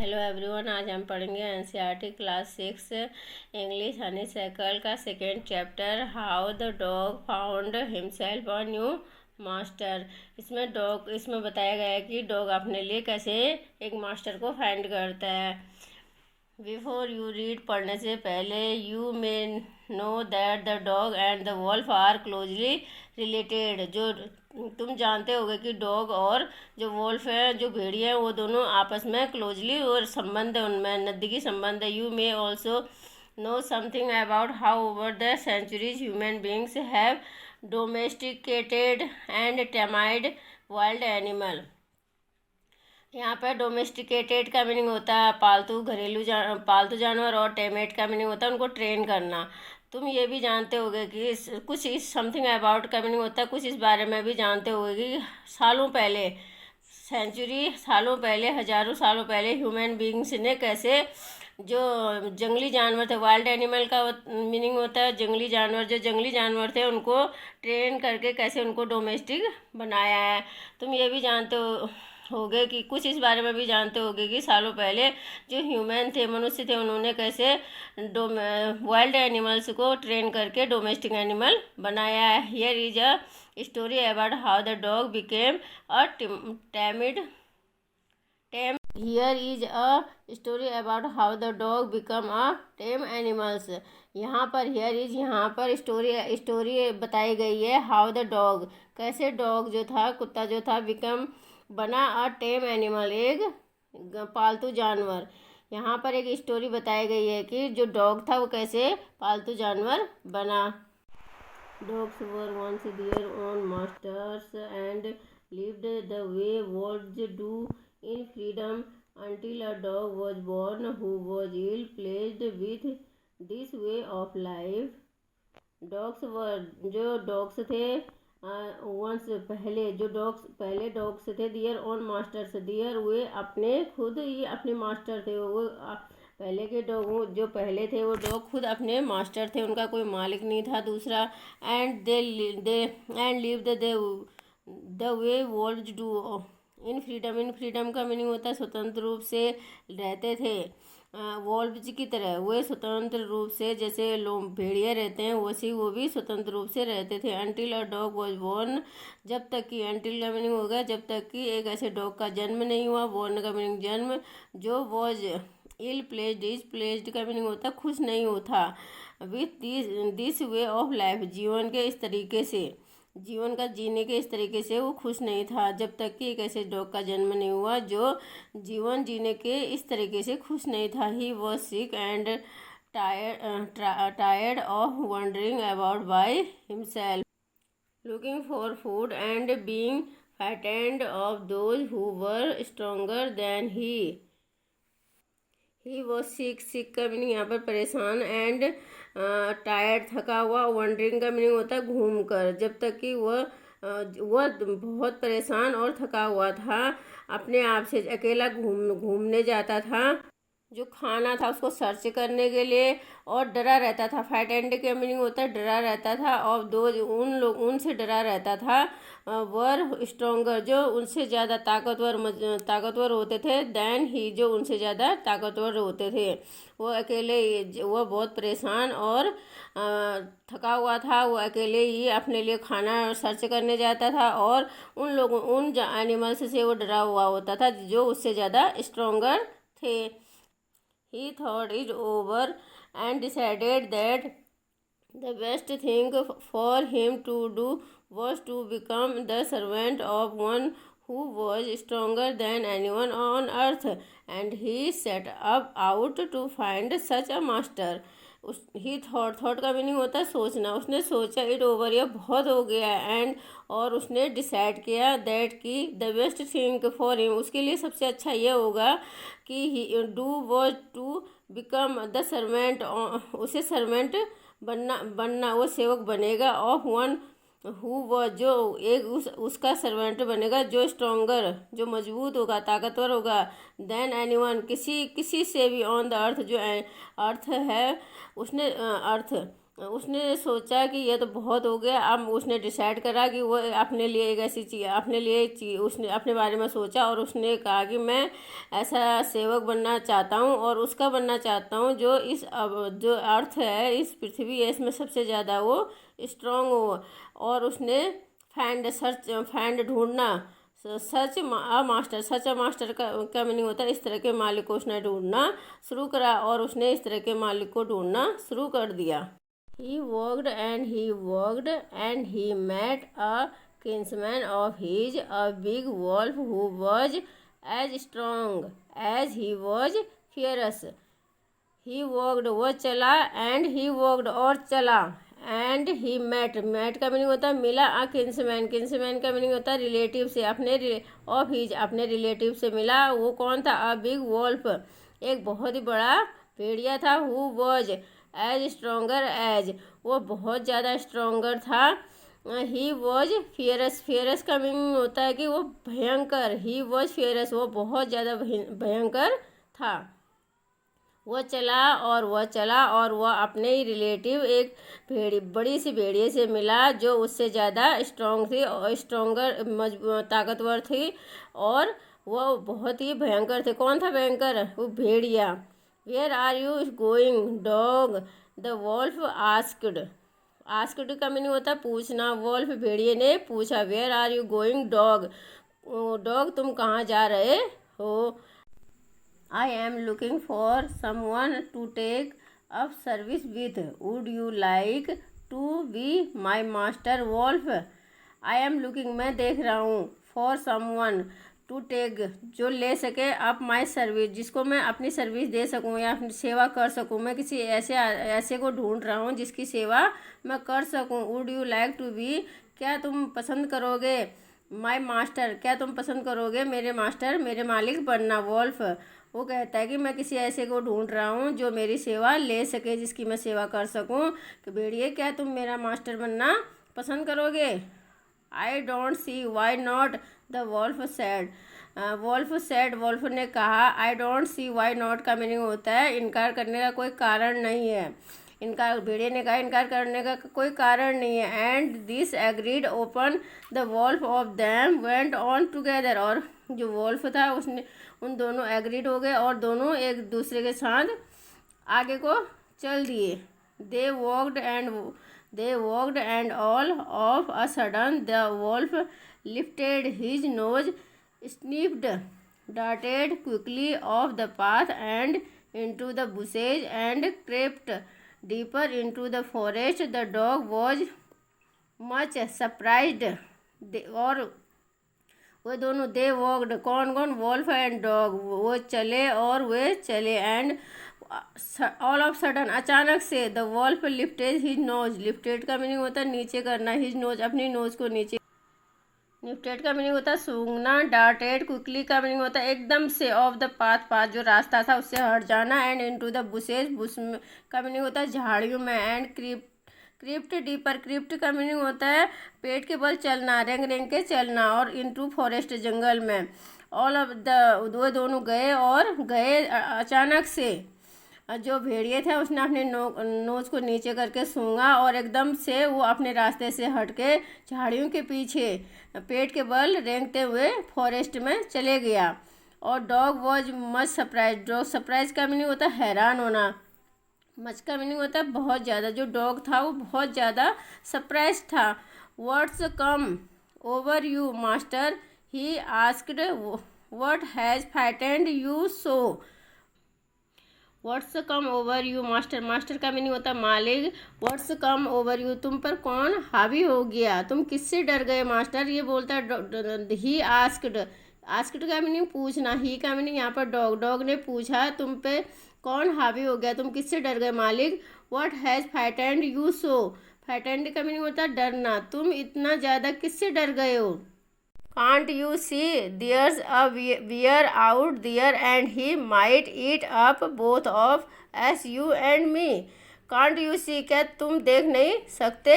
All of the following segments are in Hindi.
हेलो एवरीवन, आज हम पढ़ेंगे NCERT class 6 English honeysuckle का second chapter how the dog found himself a new master. इसमें बताया गया है कि डॉग अपने लिए कैसे एक मास्टर को फाइंड करता है। बिफोर यू रीड, पढ़ने से पहले, you may know that the dog and the wolf are closely related. जो तुम जानते होगे कि डॉग और जो वॉल्फ है, जो भेड़िया है, वो दोनों आपस में क्लोजली और संबंध है, उनमें नज़दीकी संबंध है। You may also know something about how over the centuries human beings have domesticated and tamed wild animal. यहाँ पर डोमेस्टिकेटेड का मीनिंग होता है पालतू जानवर, और टेमेट का मीनिंग होता है उनको ट्रेन करना। तुम ये भी जानते होगे कि कुछ इस समथिंग अबाउट का मीनिंग होता है कुछ इस बारे में भी जानते होगे कि सालों पहले, सालों पहले, हजारों सालों पहले ह्यूमन बींग्स ने कैसे जो जंगली जानवर थे, वाइल्ड एनिमल का मीनिंग होता है जंगली जानवर, जो जंगली जानवर थे उनको ट्रेन करके कैसे उनको डोमेस्टिक बनाया है। तुम ये भी जानते होगे कि कुछ इस बारे में भी जानते होगे कि सालों पहले जो ह्यूमन थे, मनुष्य थे, उन्होंने कैसे वाइल्ड एनिमल्स को ट्रेन करके डोमेस्टिक एनिमल बनाया है। Here is a story about how the dog became a tamed Here is a story about how the dog become a tame animals. यहाँ पर स्टोरी बताई गई है। हाउ द डॉग, कैसे डॉग जो था, कुत्ता जो था, बिकम बना अ टेम एनिमल, एक पालतू जानवर। यहाँ पर एक स्टोरी बताई गई है कि जो डॉग था वो कैसे पालतू जानवर बना। Dogs were once their own masters and lived the way wolves do in freedom until a dog was born who was ill pleased with this way of life. जो डॉग्स थे वंस पहले डॉग्स थे their own masters, their way अपने खुद ही अपने मास्टर थे। वो पहले के डॉग जो पहले थे वो डॉग खुद अपने मास्टर थे, उनका कोई मालिक नहीं था दूसरा। And live the way valves do in freedom का मीनिंग होता है स्वतंत्र रूप से रहते थे। वॉल्व्स की तरह वे स्वतंत्र रूप से, जैसे लोग भेड़िए रहते हैं वैसे वो भी स्वतंत्र रूप से रहते थे। Until a dog was born, जब तक कि, अनटिल का मीनिंग होगा जब तक कि एक ऐसे डॉग का जन्म नहीं हुआ। बोर्न का मीनिंग जन्म। जो was ill pleased, is pleased का मीनिंग होता खुश नहीं होता। With this way of life, जीवन का जीने के इस तरीके से वो खुश नहीं था, जब तक कि एक ऐसे डॉग का जन्म नहीं हुआ जो जीवन जीने के इस तरीके से खुश नहीं था। He was sick and tired of wondering about by himself, looking for food and being frightened of those who were stronger than he was sick का मीनिंग यहाँ पर परेशान, एंड टायर्ड थका हुआ, वंडरिंग का मीनिंग होता है घूम कर। जब तक कि वह बहुत परेशान और थका हुआ था, अपने आप से अकेला घूमने जाता था, जो खाना था उसको सर्च करने के लिए, और डरा रहता था। फ्राइटेंड का मीनिंग होता है डरा रहता था, और उनसे डरा रहता था। वर स्ट्रोंगर, जो उनसे ज़्यादा ताकतवर होते थे। देन ही, जो उनसे ज़्यादा ताकतवर होते थे। वो बहुत परेशान और थका हुआ था। वो अकेले ही अपने लिए खाना सर्च करने जाता था, और उन एनिमल्स से वो डरा हुआ होता था जो उससे ज़्यादा स्ट्रोंगर थे। He thought it over and decided that the best thing for him to do was to become the servant of one who was stronger than anyone on earth, and he set out to find such a master. He thought का मीनिंग होता है सोचना। उसने सोचा, इट ओवर, यह बहुत हो गया, एंड और उसने डिसाइड किया दैट कि the best thing for him, उसके लिए सबसे अच्छा यह होगा कि he do was to become the servant, उसे सर्वेंट बनना वो सेवक बनेगा। ऑफ वन हु वॉज, जो एक उसका सर्वेंट बनेगा जो स्ट्रोंगर, जो मजबूत होगा, ताकतवर होगा। देन एनीवन, किसी से भी, ऑन द अर्थ, जो अर्थ है उसने अर्थ उसने सोचा कि ये तो बहुत हो गया। अब उसने डिसाइड करा कि वो अपने लिए एक ऐसी चीज़, अपने लिए उसने अपने बारे में सोचा और उसने कहा कि मैं ऐसा सेवक बनना चाहता हूँ और उसका बनना चाहता हूँ जो इस अब जो अर्थ है, इस पृथ्वी है, इसमें सबसे ज़्यादा वो स्ट्रांग हो। और उसने फैंड ढूंढना, सच अ मास्टर का मीनिंग होता है इस तरह के मालिक को उसने ढूंढना शुरू करा और उसने इस तरह के मालिक को ढूंढना शुरू कर दिया। He walked and he met a kinsman of his, a big wolf who was as strong as he was fierce. He walked, वो चला, and he walked, और चला, and he met का मीनिंग होता है मिला, a kinsman का मीनिंग होता है रिलेटिव से, of his, अपने रिलेटिव से मिला। वो कौन था? a big wolf, एक बहुत ही बड़ा भेड़िया था। who was as stronger as, वो बहुत ज़्यादा स्ट्रोंगर था। ही वॉज फियरस का मीनिंग होता है कि वो भयंकर। ही वॉज फियरस, वो बहुत ज़्यादा भयंकर था। वह चला और वह अपने ही रिलेटिव एक बड़ी सी भेड़िए से मिला जो उससे ज़्यादा स्ट्रोंग थी और ताकतवर थी और वह बहुत ही भयंकर थे। कौन था भयंकर? वो भेड़िया। Where are you going dog, the wolf asked का मीनिंग होता है पूछना। वॉल्फ भेड़िए ने पूछा। Where are you going dog, तुम कहाँ जा रहे हो? I am looking for someone to take up service with, would you like to be my master wolf. I am looking, मैं देख रहा हूँ, फॉर समवन, टू टेक, जो ले सके, अप माई सर्विस, जिसको मैं अपनी सर्विस दे सकूं या अपनी सेवा कर सकूं। मैं किसी ऐसे को ढूंढ रहा हूं जिसकी सेवा मैं कर सकूं। Would you like to be, क्या तुम पसंद करोगे? माई मास्टर, क्या तुम पसंद करोगे मेरे मास्टर, मेरे मालिक बनना? वॉल्फ, वो कहता है कि मैं किसी ऐसे को ढूंढ रहा हूँ जो मेरी सेवा ले सके, जिसकी मैं सेवा कर सकूँ। कि भेड़िए, क्या तुम मेरा मास्टर बनना पसंद करोगे? I don't see why not, the wolf said. Wolf ने कहा। I don't see why not का मीनिंग होता है इनकार करने का कोई कारण नहीं है। भेड़िए ने कहा इनकार करने का कोई कारण नहीं है। And this agreed upon, the wolf of them went on together, और जो वॉल्फ था उसने उन दोनों एग्रीड हो गए और दोनों एक दूसरे के साथ आगे को चल दिए। They walked and all of a sudden the wolf lifted his nose, sniffed, darted quickly off the path and into the bushes and crept deeper into the forest. The dog was much surprised. और वो दोनों, दे वॉक्ड, कौन कौन? वॉल्फ एंड डॉग, वो चले और वे चले। एंड ऑल ऑफ सडन, अचानक से, the wolf lifted his nose, lifted का मीनिंग होता है नीचे करना, हिज नोज, अपनी नोज को नीचे। लिफ्टेड का मीनिंग होता है सूंघना। डार्टेड क्विकली का मीनिंग होता है एकदम से। ऑफ द पाथ, जो रास्ता था उससे हट जाना। And into the bushes, Bush का मीनिंग होता है झाड़ियों में। एंड क्रिप्ट डीपर, क्रिप्ट का मीनिंग होता है पेट के बल चलना, रेंग रेंग के चलना। और इनटू फॉरेस्ट, जंगल में। ऑल ऑफ द, वो दोनों गए अचानक से। जो भेड़िए थे उसने अपने नोज को नीचे करके सूंघा और एकदम से वो अपने रास्ते से हटके झाड़ियों के पीछे पेट के बल रेंगते हुए फॉरेस्ट में चले गया। और dog was much surprise, dog surprise का मीनिंग होता है हैरान होना। मच का मीनिंग होता है बहुत ज़्यादा। जो डॉग था वो बहुत ज़्यादा सरप्राइज था। What's come over you master, he asked, what has frightened you so. What's come over you master, master का मीनिंग होता है मालिक। व्हाट्स कम ओवर यू, तुम पर कौन हावी हो गया, तुम किससे डर गए मास्टर। ये बोलता है ही आस्क्ड का मीनिंग पूछना। ही का मीनिंग यहाँ पर डॉग ने पूछा तुम पे कौन हावी हो गया, तुम किससे डर गए मालिक। What has frightened you so, frightened का मीनिंग होता है डरना, तुम इतना ज़्यादा किससे डर गए हो। Can't you see there's a bear out there and he might eat up both of us, you and me. Can't you see, क्या तुम देख नहीं सकते?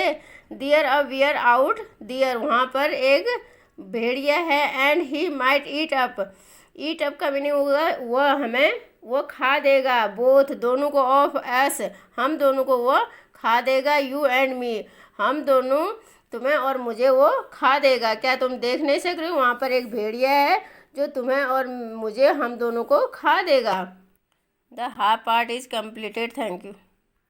There a bear out there, वहाँ पर एक भेड़िया है। And he might eat up का मीनिंग होगा वो खा देगा। बोथ, दोनों को, ऑफ एस, हम दोनों को वो खा देगा, यू एंड मी, हम दोनों, तुम्हें और मुझे वो खा देगा। क्या तुम देख नहीं सक रहे हो, वहाँ पर एक भेड़िया है जो तुम्हें और मुझे, हम दोनों को खा देगा। The half part is completed. Thank you.